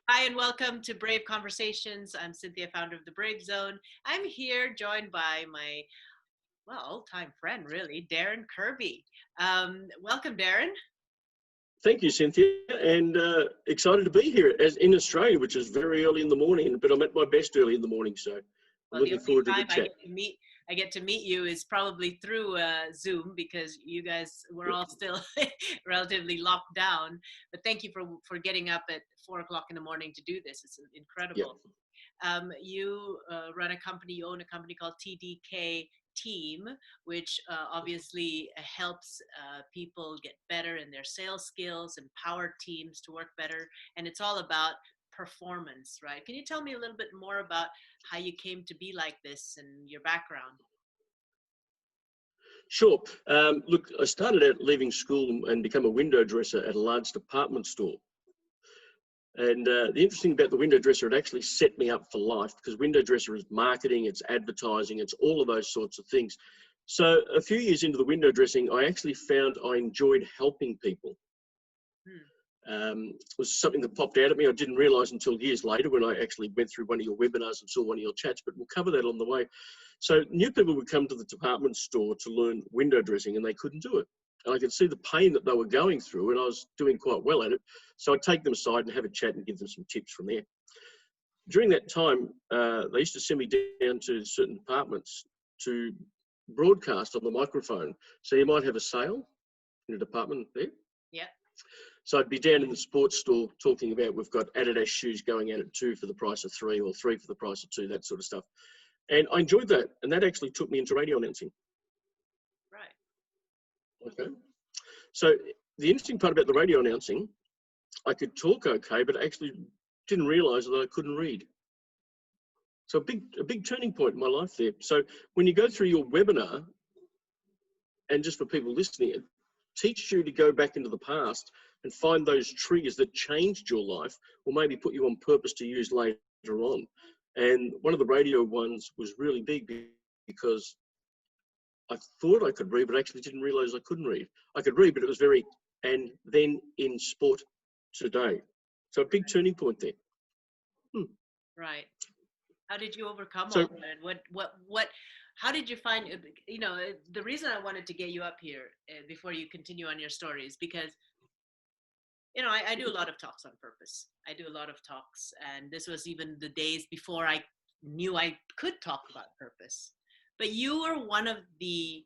Hi, and welcome to Brave Conversations. I'm Cynthia, founder of the Brave Zone. I'm here joined by my, old-time friend, really, Darren Kerby. Welcome, Darren. Thank you, Cynthia, and excited to be here as in Australia, which is very early in the morning, but I'm at my best early in the morning, so I'm Well, the looking only forward to the time chat. I get to meet you is probably through Zoom because you guys were all still relatively locked down. But thank you for getting up at 4 o'clock in the morning to do this. It's Yep. incredible. You run a company, you own a company called TDK Team, which obviously helps people get better in their sales skills, empower teams to work better. And it's all about performance, right? Can you tell me a little bit more about how you came to be like this and your background? Sure. Look, I started out leaving school and become a window dresser at a large department store. And the interesting about the window dresser, it actually set me up for life because window dresser is marketing, it's advertising, it's all of those sorts of things. So a few years into the window dressing, I actually found I enjoyed helping people. It was something that popped out at me. I didn't realise until years later when I actually went through one of your webinars and saw one of your chats, but we'll cover that on the way. So new people would come to the department store to learn window dressing and they couldn't do it. And I could see the pain that they were going through and I was doing quite well at it. So I'd take them aside and have a chat and give them some tips from there. During that time, they used to send me down to certain departments to broadcast on the microphone. So you might have a sale in a department there. Yeah. So I'd be down in the sports store talking about we've got Adidas shoes going out at 2 for the price of 3 or 3 for the price of 2, that sort of stuff. And I enjoyed that. And that actually took me into radio announcing. Right. Okay. So the interesting part about the radio announcing, I could talk okay, but I actually didn't realise that I couldn't read. So a big turning point in my life there. So when you go through your webinar, and just for people listening, it teaches you to go back into the past and find those triggers that changed your life or maybe put you on purpose to use later on. And one of the radio ones was really big because I thought I could read, but actually didn't realise I couldn't read. I could read, but it was very, and then in sport today. So a big turning point there. Right. How did you overcome all that? How did you find, the reason I wanted to get you up here before you continue on your story is because, I do a lot of talks on purpose. I do a lot of talks, and this was even the days before I knew I could talk about purpose. But you were one of the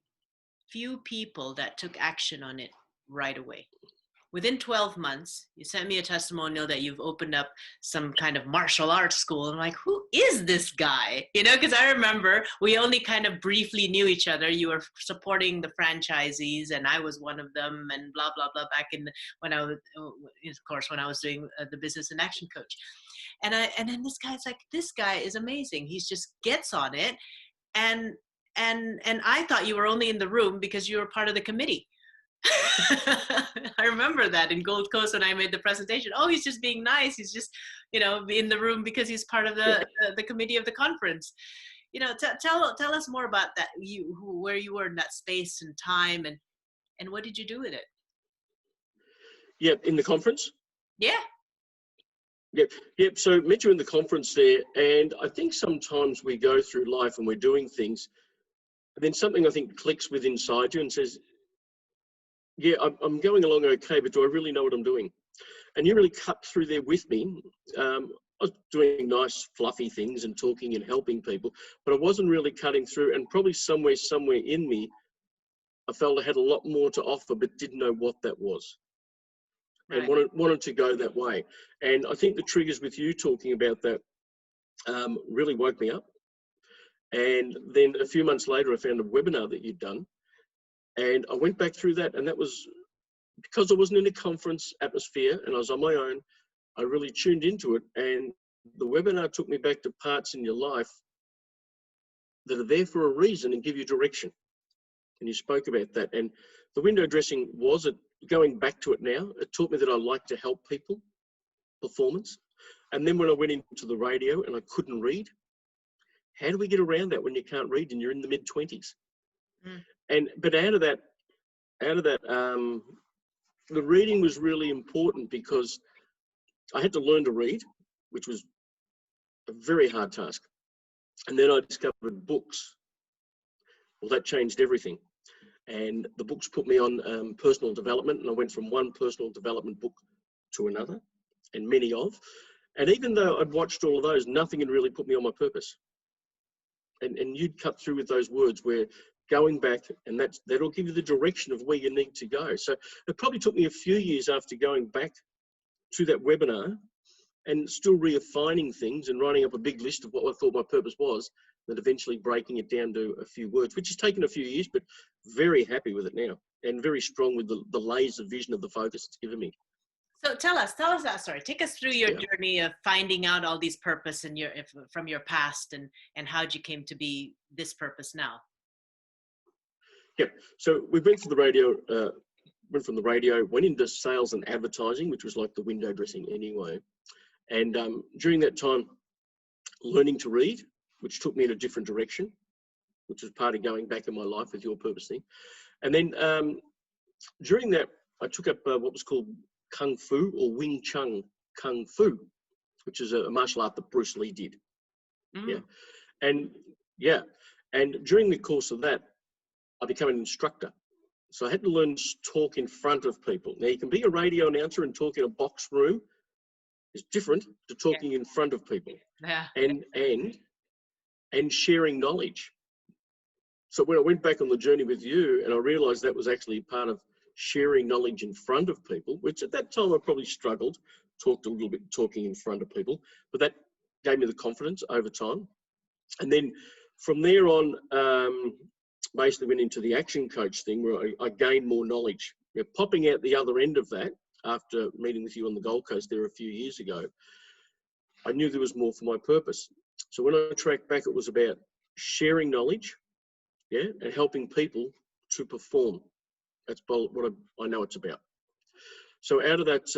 few people that took action on it right away. Within 12 months, you sent me a testimonial that you've opened up some kind of martial arts school. I'm like, who is this guy? Because I remember we only kind of briefly knew each other. You were supporting the franchisees and I was one of them and blah, blah, blah back when I was doing the business and action coach. And then this guy's like, this guy is amazing. He just gets on it. And I thought you were only in the room because you were part of the committee. I remember that in Gold Coast when I made the presentation. Oh, he's just being nice. He's just, in the room because he's part of the committee of the conference. Tell us more about that. Where you were in that space and time, and what did you do with it? Yeah, in the conference. Yeah. Yep. So met you in the conference there, and I think sometimes we go through life and we're doing things, and then something I think clicks with inside you and says, yeah, I'm going along okay, but do I really know what I'm doing? And you really cut through there with me. I was doing nice, fluffy things and talking and helping people, but I wasn't really cutting through. And probably somewhere in me, I felt I had a lot more to offer, but didn't know what that was. Right. And wanted to go that way. And I think the triggers with you talking about that really woke me up. And then a few months later, I found a webinar that you'd done. And I went back through that, and that was because I wasn't in a conference atmosphere and I was on my own. I really tuned into it, and the webinar took me back to parts in your life that are there for a reason and give you direction. And you spoke about that. And the window dressing was it. Going back to it now, it taught me that I like to help people, performance. And then when I went into the radio and I couldn't read, how do we get around that when you can't read and you're in the mid-20s? But out of that, the reading was really important because I had to learn to read. which was a very hard task. And then I discovered books. Well, that changed everything. And the books put me on personal development, and I went from one personal development book to another, and many of. And even though I'd watched all of those, nothing had really put me on my purpose. And you'd cut through with those words where going back, and that'll give you the direction of where you need to go. So it probably took me a few years after going back to that webinar and still refining things and writing up a big list of what I thought my purpose was, that eventually breaking it down to a few words, which has taken a few years, but very happy with it now and very strong with the laser vision of the focus it's given me. So tell us that story. Take us through your journey of finding out all these purpose in from your past, and how you came to be this purpose now. Yeah, so we went from the radio, went into sales and advertising, which was like the window dressing anyway. And during that time, learning to read, which took me in a different direction, which was part of going back in my life with your purpose thing. And then during that, I took up what was called Kung Fu, or Wing Chun Kung Fu, which is a martial art that Bruce Lee did. And during the course of that, I became an instructor. So I had to learn to talk in front of people. Now, you can be a radio announcer and talk in a box room. It's different to talking in front of people. And sharing knowledge. So when I went back on the journey with you, and I realized that was actually part of sharing knowledge in front of people, which at that time I probably struggled, talked a little bit talking in front of people, but that gave me the confidence over time. And then from there on, basically went into the action coach thing, where I gained more knowledge. Popping out the other end of that, after meeting with you on the Gold Coast there a few years ago, I knew there was more for my purpose. So when I tracked back, it was about sharing knowledge, and helping people to perform. That's what I know it's about. So out of that,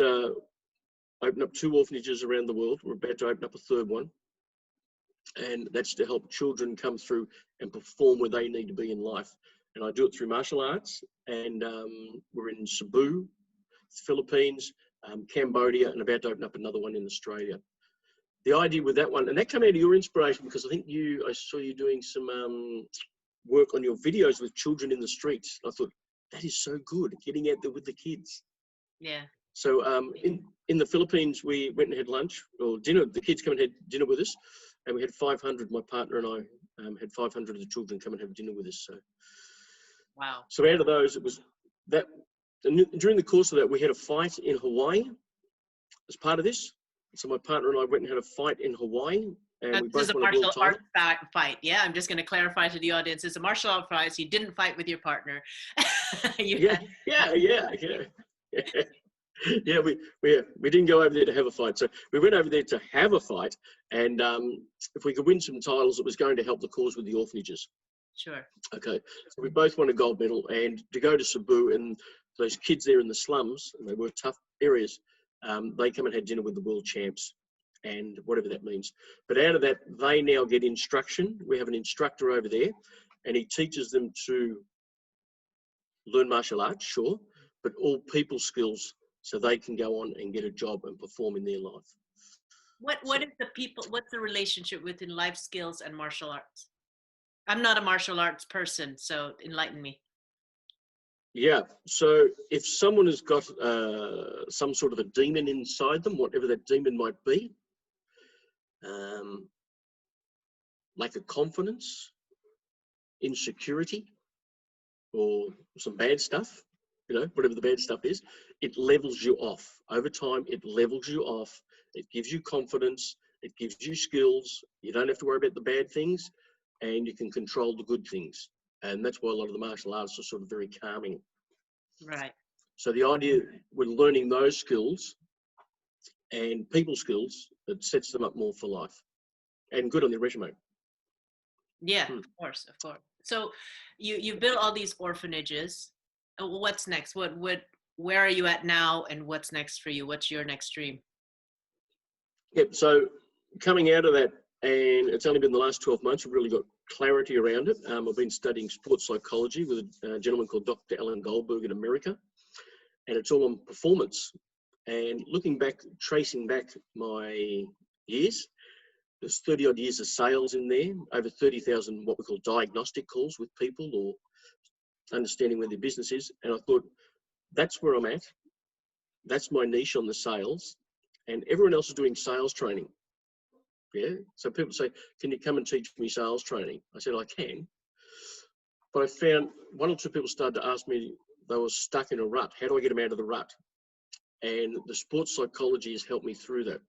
I opened up 2 orphanages around the world. We're about to open up a 3rd one. And that's to help children come through and perform where they need to be in life. And I do it through martial arts. And we're in Cebu, Philippines, Cambodia, and about to open up another one in Australia. The idea with that one, and that came out of your inspiration, because I saw you doing some work on your videos with children in the streets. I thought, that is so good, getting out there with the kids. Yeah. So in the Philippines, we went and had lunch or dinner. The kids come and had dinner with us, and we had 500. My partner and I had 500 of the children come and have dinner with us. So, wow. So out of those, it was that. And during the course of that, we had a fight in Hawaii as part of this. So my partner and I went and had a fight in Hawaii. And we this both is a martial art fight. Yeah, I'm just going to clarify to the audience. It's a martial art fight. You didn't fight with your partner. Yeah. Yeah, we didn't go over there to have a fight. So we went over there to have a fight. And if we could win some titles, it was going to help the cause with the orphanages. Sure. Okay. So we both won a gold medal. And to go to Cebu, and those kids there in the slums, and they were tough areas, they come and had dinner with the world champs, and whatever that means. But out of that, they now get instruction. We have an instructor over there, and he teaches them to learn martial arts, sure, but all people skills, so they can go on and get a job and perform in their life. What's the relationship within life skills and martial arts? I'm not a martial arts person, so enlighten me. Yeah, so if someone has got some sort of a demon inside them, whatever that demon might be, lack of confidence, insecurity, or some bad stuff, whatever the bad stuff is, it levels you off. Over time, it levels you off. It gives you confidence. It gives you skills. You don't have to worry about the bad things, and you can control the good things. And that's why a lot of the martial arts are sort of very calming. Right. So the idea with learning those skills and people skills, it sets them up more for life and good on their resume. Yeah, of course. So you built all these orphanages. What's next? Where are you at now, and what's next for you? What's your next dream? Yep. So coming out of that, and it's only been the last 12 months, we've really got clarity around it. I've been studying sports psychology with a gentleman called Dr. Alan Goldberg in America, and it's all on performance. And looking back, tracing back my years. There's 30 odd years of sales in there, over 30,000 what we call diagnostic calls with people or understanding where their business is. And I thought, that's where I'm at. That's my niche on the sales. And everyone else is doing sales training. Yeah. So people say, can you come and teach me sales training? I said, I can. But I found one or two people started to ask me, they were stuck in a rut. How do I get them out of the rut? And the sports psychology has helped me through that.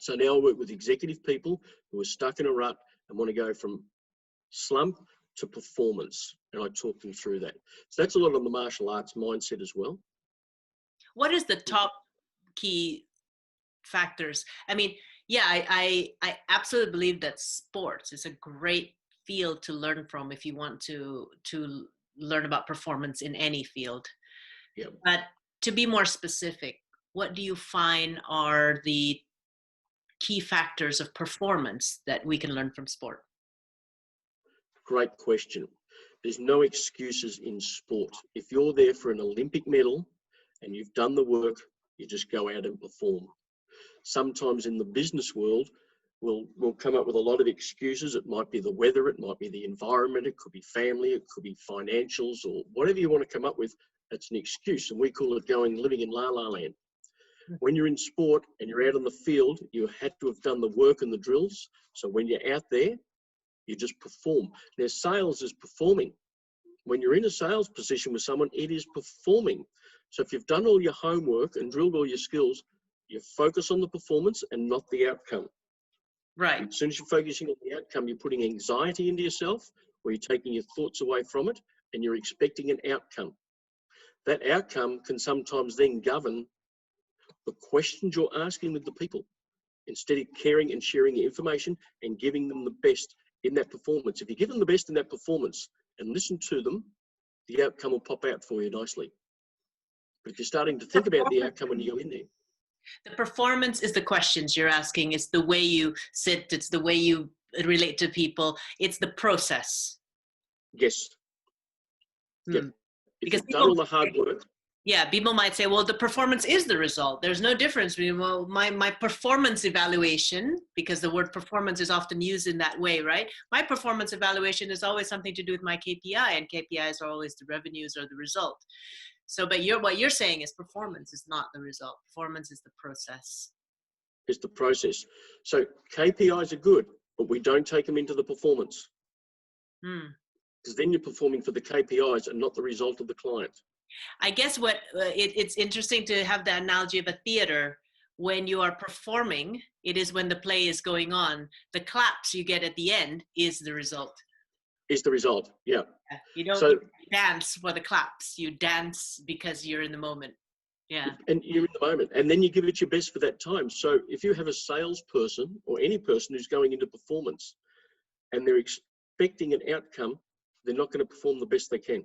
So now I work with executive people who are stuck in a rut and want to go from slump to performance. And I talk them through that. So that's a lot of the martial arts mindset as well. What is the top key factors? I mean, yeah, I absolutely believe that sports is a great field to learn from if you want to learn about performance in any field. Yep. But to be more specific, what do you find are the key factors of performance that we can learn from sport? Great question. There's no excuses in sport. If you're there for an Olympic medal and you've done the work, you just go out and perform. Sometimes in the business world, we'll come up with a lot of excuses. It might be the weather, it might be the environment, it could be family, it could be financials, or whatever you want to come up with, that's an excuse. And we call it living in la la land. When you're in sport and you're out on the field, you had to have done the work and the drills. So when you're out there, you just perform. Now, sales is performing. When you're in a sales position with someone, it is performing. So if you've done all your homework and drilled all your skills, you focus on the performance and not the outcome. Right. As soon as you're focusing on the outcome, you're putting anxiety into yourself, or you're taking your thoughts away from it, and you're expecting an outcome. That outcome can sometimes then govern the questions you're asking with the people, instead of caring and sharing your information and giving them the best in that performance. If you give them the best in that performance and listen to them, the outcome will pop out for you nicely. But if you're starting to think about the outcome when you go in there. The performance is the questions you're asking. It's the way you sit. It's the way you relate to people. It's the process. Yes. Yep. If Because you've done all the hard work. Yeah, people might say, well, the performance is the result. There's no difference between, well, my performance evaluation, because the word performance is often used in that way, right? My performance evaluation is always something to do with my KPI, and KPIs are always the revenues or the result. So, but what you're saying is performance is not the result. Performance is the process. It's the process. So KPIs are good, but we don't take them into the performance. Because then you're performing for the KPIs and not the result of the client. I guess what it's interesting to have the analogy of a theater. When you are performing, it is when the play is going on. The claps you get at the end is the result. Is the result, yeah. You don't dance for the claps. You dance because you're in the moment. Yeah. And you're in the moment. And then you give it your best for that time. So if you have a salesperson or any person who's going into performance and they're expecting an outcome, they're not going to perform the best they can.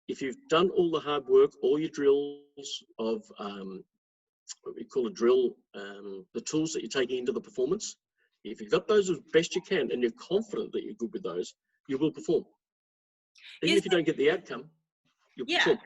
If you've done all the hard work, all your drills of what we call a drill, the tools that you're taking into the performance, if you've got those as best you can and you're confident that you're good with those, you will perform. Even if you don't get the outcome, you'll perform.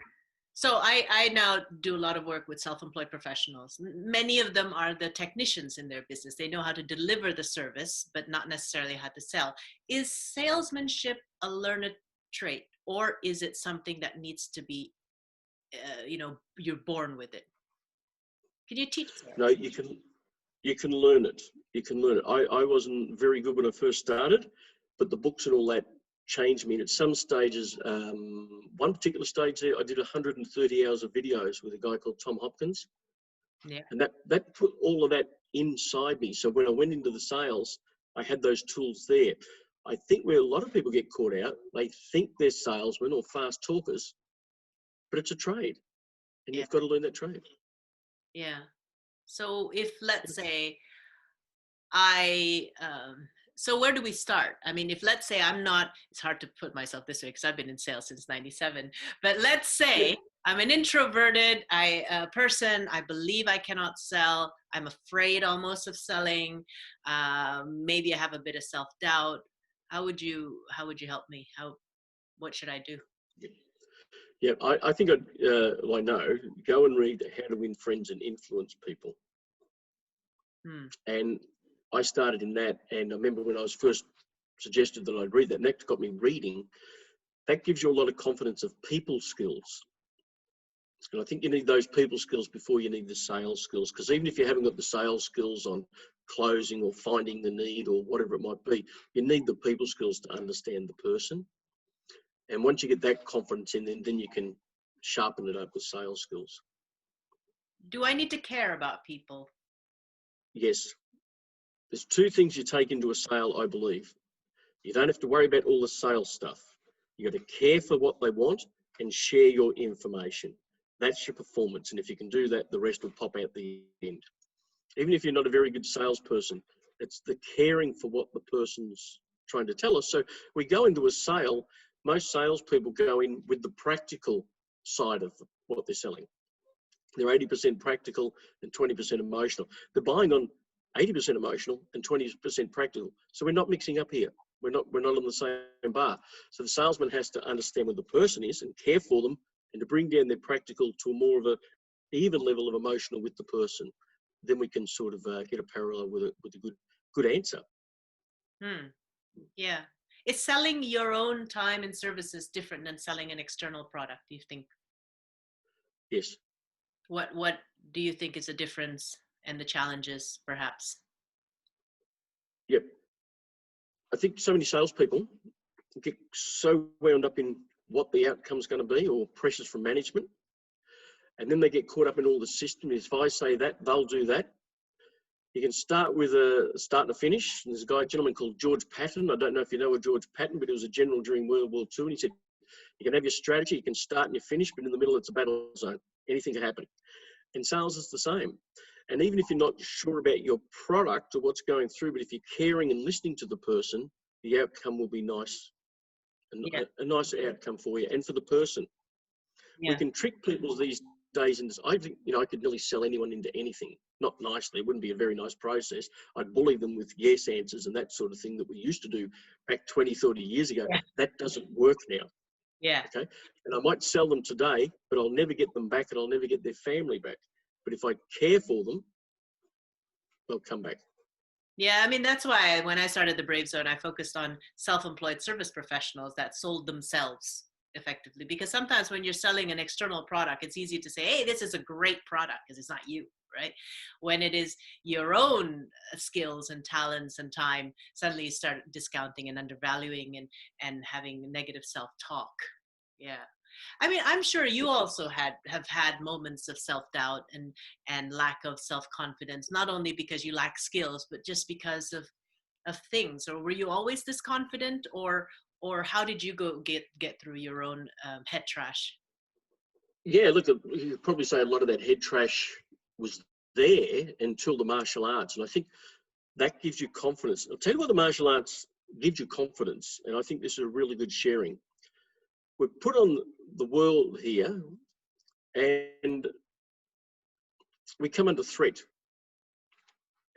So I now do a lot of work with self-employed professionals. Many of them are the technicians in their business. They know how to deliver the service, but not necessarily how to sell. Is salesmanship a learned trait, or is it something that needs to be, you're born with it? Can you teach sales? No, you can learn it. You can learn it. I wasn't very good when I first started, but the books and all that changed me. And at some stages, one particular stage there, I did 130 hours of videos with a guy called Tom Hopkins. Yeah. And that put all of that inside me. So when I went into the sales, I had those tools there. I think where a lot of people get caught out, they think they're salesmen or fast talkers, but it's a trade. And you've got to learn that trade. Yeah. So if, let's say, so where do we start? I mean, if let's say it's hard to put myself this way because I've been in sales since 97, but let's say I'm an introverted person. I believe I cannot sell. I'm afraid almost of selling. Maybe I have a bit of self-doubt. How would you help me? What should I do? Yeah, I think I know, go and read How to Win Friends and Influence People. And I started in that, and I remember when I was first suggested that I'd read that, and that got me reading. That gives you a lot of confidence of people skills. And I think you need those people skills before you need the sales skills, because even if you haven't got the sales skills on closing or finding the need or whatever it might be, you need the people skills to understand the person. And once you get that confidence in, then you can sharpen it up with sales skills. Do I need to care about people? Yes. There's two things you take into a sale, I believe. You don't have to worry about all the sales stuff. You got to care for what they want and share your information. That's your performance. And if you can do that, the rest will pop out the end. Even if you're not a very good salesperson, it's the caring for what the person's trying to tell us. So we go into a sale, most salespeople go in with the practical side of what they're selling. They're 80% practical and 20% emotional. They're buying on 80% emotional and 20% practical. So we're not mixing up here. We're not on the same bar. So the salesman has to understand what the person is and care for them, and to bring down their practical to more of a even level of emotional with the person. Then we can sort of get a parallel with a good answer. Yeah. Is selling your own time and services different than selling an external product, do you think? Yes. What do you think is the difference and the challenges, perhaps? Yep. I think so many salespeople get so wound up in what the outcome's going to be or pressures from management. And then they get caught up in all the systems. If I say that, they'll do that. You can start with a start and a finish. There's a gentleman called George Patton. I don't know if you know of George Patton, but he was a general during World War II. And he said, you can have your strategy, you can start and you finish, but in the middle it's a battle zone. Anything can happen. And sales is the same. And even if you're not sure about your product or what's going through, but if you're caring and listening to the person, the outcome will be nice. A nice outcome for you and for the person. Yeah. We can trick people these days into, I think, I could nearly sell anyone into anything. Not nicely, it wouldn't be a very nice process. I'd bully them with yes answers and that sort of thing that we used to do back 20, 30 years ago. Yeah. That doesn't work now. Yeah. Okay. And I might sell them today, but I'll never get them back and I'll never get their family back. But if I care for them, they'll come back. Yeah, I mean, that's why when I started the Brave Zone, I focused on self-employed service professionals that sold themselves effectively. Because sometimes when you're selling an external product, it's easy to say, hey, this is a great product, because it's not you, right? When it is your own skills and talents and time, suddenly you start discounting and undervaluing and having negative self-talk. Yeah. I mean, I'm sure you also have had moments of self-doubt and lack of self-confidence, not only because you lack skills, but just because of things. Or were you always this confident, or how did you get through your own head trash? Yeah, look, you could probably say a lot of that head trash was there until the martial arts. And I think that gives you confidence. I'll tell you what the martial arts gives you confidence. And I think this is a really good sharing. We're put on the world here and we come under threat.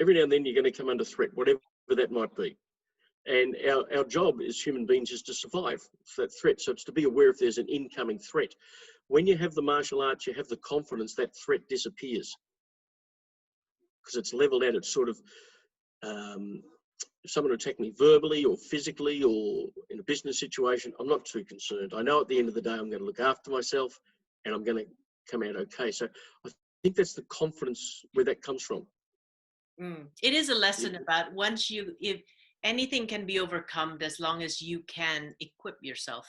Every now and then you're going to come under threat, whatever that might be. And our job as human beings is to survive that threat. So it's to be aware if there's an incoming threat. When you have the martial arts, you have the confidence, that threat disappears. Because it's leveled out. It's sort of, if someone attack me verbally or physically or in a business situation, I'm not too concerned. I know at the end of the day, I'm going to look after myself and I'm going to come out okay. So I think that's the confidence where that comes from. It is a lesson about if anything can be overcome as long as you can equip yourself.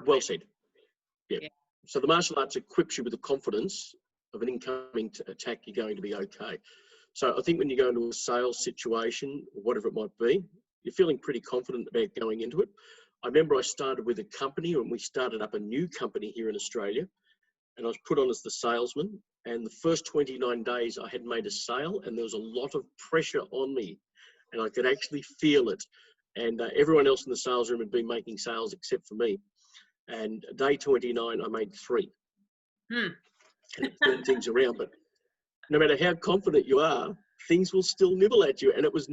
Well said. Yeah. So the martial arts equips you with the confidence of an incoming attack, you're going to be okay. So I think when you go into a sales situation, or whatever it might be, you're feeling pretty confident about going into it. I remember I started with a company and we started up a new company here in Australia, and I was put on as the salesman. And the first 29 days I had made a sale and there was a lot of pressure on me and I could actually feel it. And everyone else in the sales room had been making sales except for me. And day 29, I made 3. And it turned things around. But no matter how confident you are, things will still nibble at you. And it was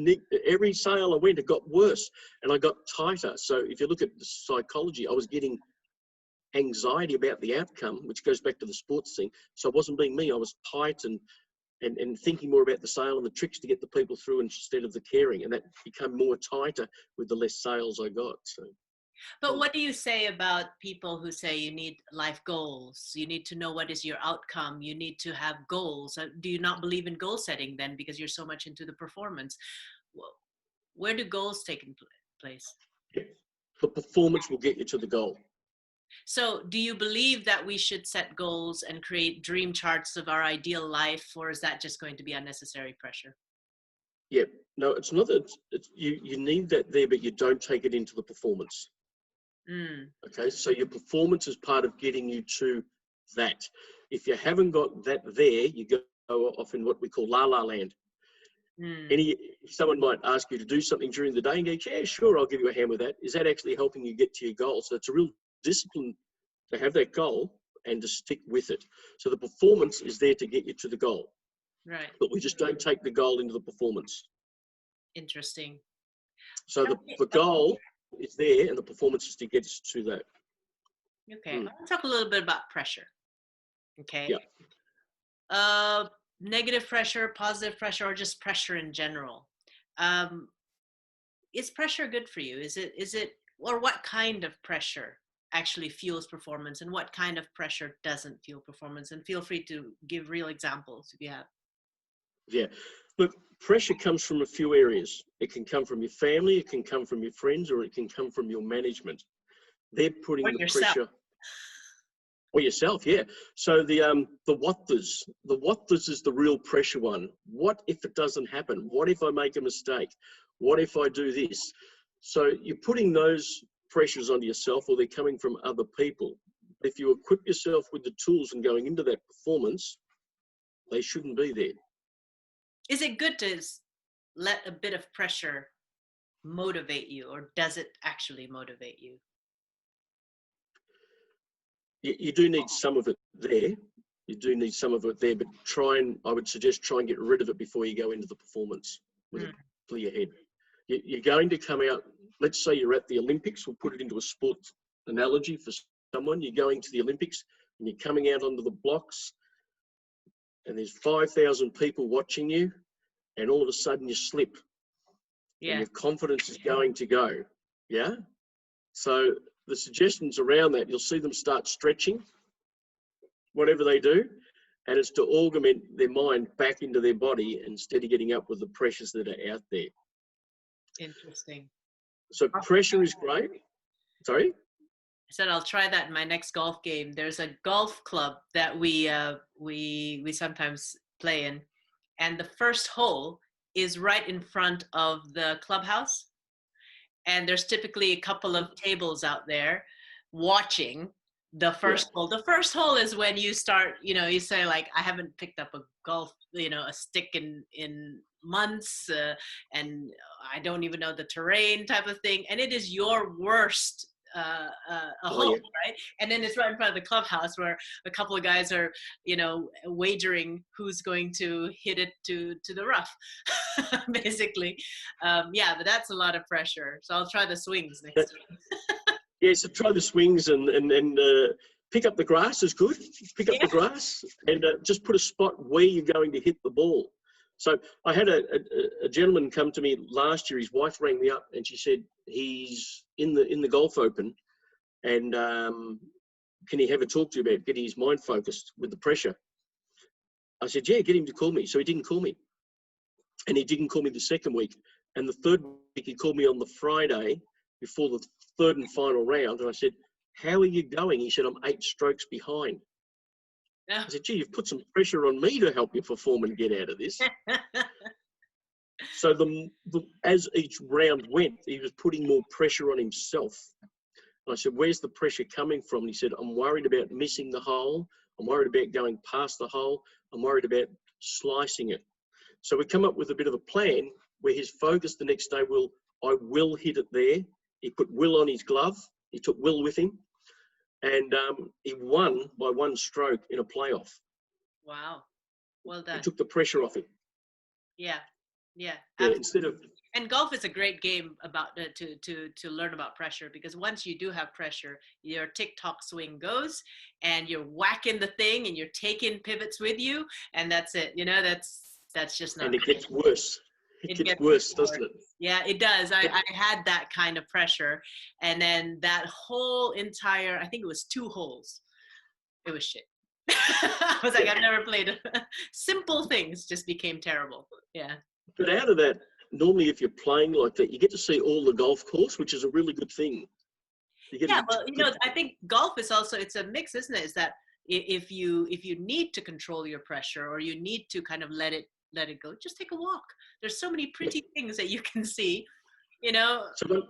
every sale I went, it got worse and I got tighter. So if you look at the psychology, I was getting anxiety about the outcome, which goes back to the sports thing. So it wasn't being me. I was tight and and thinking more about the sale and the tricks to get the people through instead of the caring. And that became more tighter with the less sales I got. So. But what do you say about people who say you need life goals? You need to know what is your outcome. You need to have goals. Do you not believe in goal setting then because you're so much into the performance? Where do goals take place? Yeah. The performance will get you to the goal. So do you believe that we should set goals and create dream charts of our ideal life, or is that just going to be unnecessary pressure? Yeah, no, it's not that you need that there, but you don't take it into the performance. Okay, so your performance is part of getting you to that. If you haven't got that there, you go off in what we call la land. Someone might ask you to do something during the day and go, yeah, sure, I'll give you a hand with that. Is that actually helping you get to your goal? So it's a real discipline to have that goal and to stick with it. So the performance is there to get you to the goal. Right. But we just don't take the goal into the performance. Interesting. So the goal is there and the performance is to get us to that. Okay. I want to talk a little bit about pressure. Okay. Yeah. Negative pressure, positive pressure, or just pressure in general. Is pressure good for you? Is it, or what kind of pressure actually fuels performance and what kind of pressure doesn't fuel performance? And feel free to give real examples if you have. Yeah. Look, pressure comes from a few areas. It can come from your family, it can come from your friends, or it can come from your management. They're putting the pressure. Or yourself, yeah. So the what does is the real pressure one. What if it doesn't happen? What if I make a mistake? What if I do this? So you're putting those pressures onto yourself, or they're coming from other people. If you equip yourself with the tools and going into that performance, they shouldn't be there. Is it good to let a bit of pressure motivate you, or does it actually motivate you? You do need some of it there. You do need some of it there, but I would suggest try and get rid of it before you go into the performance with a clear head. You're going to come out, let's say you're at the Olympics, we'll put it into a sport analogy for someone. You're going to the Olympics and you're coming out onto the blocks and there's 5,000 people watching you and all of a sudden you slip and your confidence is going to go. Yeah. So the suggestions around that, you'll see them start stretching, whatever they do, and it's to augment their mind back into their body instead of getting up with the pressures that are out there. Interesting. So pressure is great. Sorry? I said I'll try that in my next golf game. There's a golf club that we sometimes play in, and the first hole is right in front of the clubhouse. And there's typically a couple of tables out there watching the first hole. The first hole is when you start, you say like, I haven't picked up a stick in months, and I don't even know the terrain type of thing. And it is your worst hole, right? And then it's right in front of the clubhouse where a couple of guys are, wagering who's going to hit it to the rough, basically. But that's a lot of pressure. So I'll try the swings next time. Yeah, so try the swings and pick up the grass is good. Pick up the grass and just put a spot where you're going to hit the ball. So I had a gentleman come to me last year. His wife rang me up and she said he's in the Golf Open, and can he have a talk to you about getting his mind focused with the pressure? I said, yeah, get him to call me. So he didn't call me, and he didn't call me the second week, and the third week he called me on the Friday before the third and final round, and I said, how are you going? He said, I'm 8 strokes behind. I said, gee, you've put some pressure on me to help you perform and get out of this. So as each round went, he was putting more pressure on himself. And I said, where's the pressure coming from? And he said, I'm worried about missing the hole. I'm worried about going past the hole. I'm worried about slicing it. So we come up with a bit of a plan where his focus the next day I will hit it there. He put Will on his glove. He took Will with him. And he won by 1 stroke in a playoff. Wow. Well done. He took the pressure off him. Yeah. Instead of And golf is a great game about to learn about pressure, because once you do have pressure, your TikTok swing goes, and you're whacking the thing, and you're taking pivots with you, and that's it. You know, that's just not And it great. gets worse. It It gets gets worse, worse. doesn't it? Yeah, it does. I had that kind of pressure, and then that whole entire, I think it was 2 holes. It was shit. I was like, I've never played. Simple things just became terrible. Yeah. But out of that, normally if you're playing like that, you get to see all the golf course, which is a really good thing. You get Yeah, a well, good, I think golf is also, it's a mix, isn't it? Is that if you need to control your pressure, or you need to kind of let it go, just take a walk. There's so many pretty things that you can see, you know. So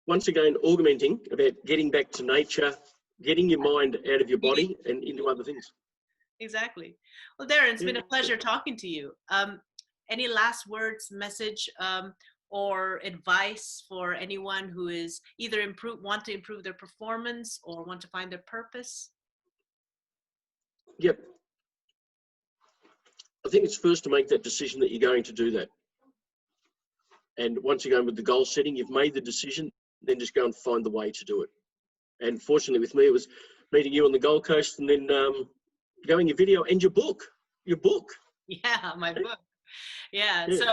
once again, augmenting about getting back to nature, getting your mind out of your body and into other things. Exactly. Well, Darren, it's been Yeah. a pleasure talking to you. Any last words, message, or advice for anyone who is either want to improve their performance or want to find their purpose? Yep. I think it's first to make that decision that you're going to do that. And once again, with the goal setting, you've made the decision, then just go and find the way to do it. And fortunately with me, it was meeting you on the Gold Coast, and then going your video and your book. Yeah, my book. Yeah. So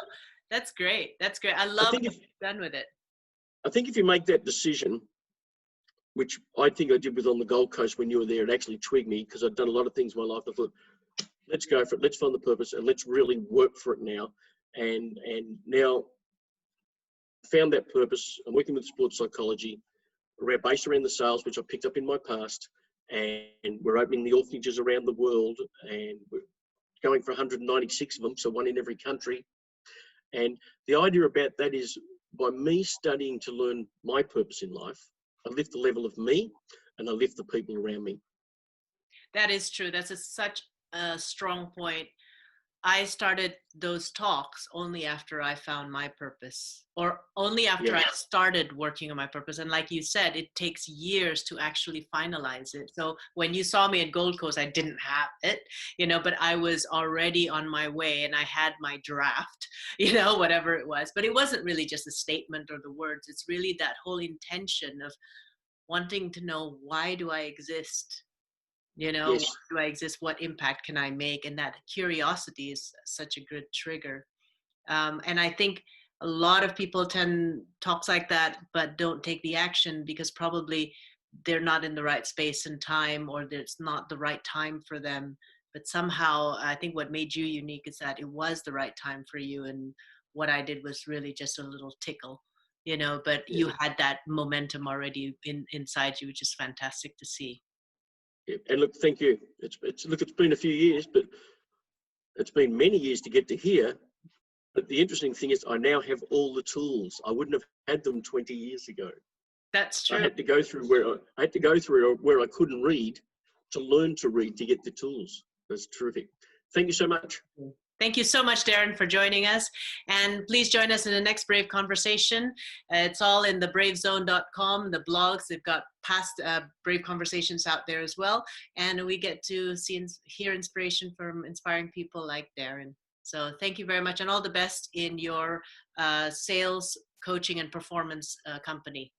that's great. That's great. I love what you've done with it. I think if you make that decision, which I think I did with on the Gold Coast when you were there, it actually twigged me, because I'd done a lot of things in my life. I thought, let's go for it. Let's find the purpose and let's really work for it now. And now found that purpose. I'm working with sports psychology, based around the sales, which I picked up in my past. And we're opening the orphanages around the world, and we're going for 196 of them, so one in every country. And the idea about that is, by me studying to learn my purpose in life, I lift the level of me and I lift the people around me. That is true. That's such a strong point. I started those talks only after I found my purpose, or only after I started working on my purpose. And like you said, it takes years to actually finalize it. So when you saw me at Gold Coast, I didn't have it, but I was already on my way, and I had my draft, whatever it was. But it wasn't really just a statement or the words. It's really that whole intention of wanting to know, why do I exist? Why do I exist? What impact can I make? And that curiosity is such a good trigger. And I think a lot of people talks like that, but don't take the action because probably they're not in the right space and time, or it's not the right time for them. But somehow I think what made you unique is that it was the right time for you. And what I did was really just a little tickle, but you had that momentum already inside you, which is fantastic to see. Yeah. And look, thank you. It's been a few years, but it's been many years to get to here. But the interesting thing is, I now have all the tools. I wouldn't have had them 20 years ago. That's true. I had to go through where I couldn't read to learn to read to get the tools. That's terrific. Thank you so much. Thank you so much, Darren, for joining us. And please join us in the next Brave Conversation. It's all in the bravezone.com, the blogs. They've got past Brave Conversations out there as well. And we get to hear inspiration from inspiring people like Darren. So thank you very much, and all the best in your sales, coaching, and performance company.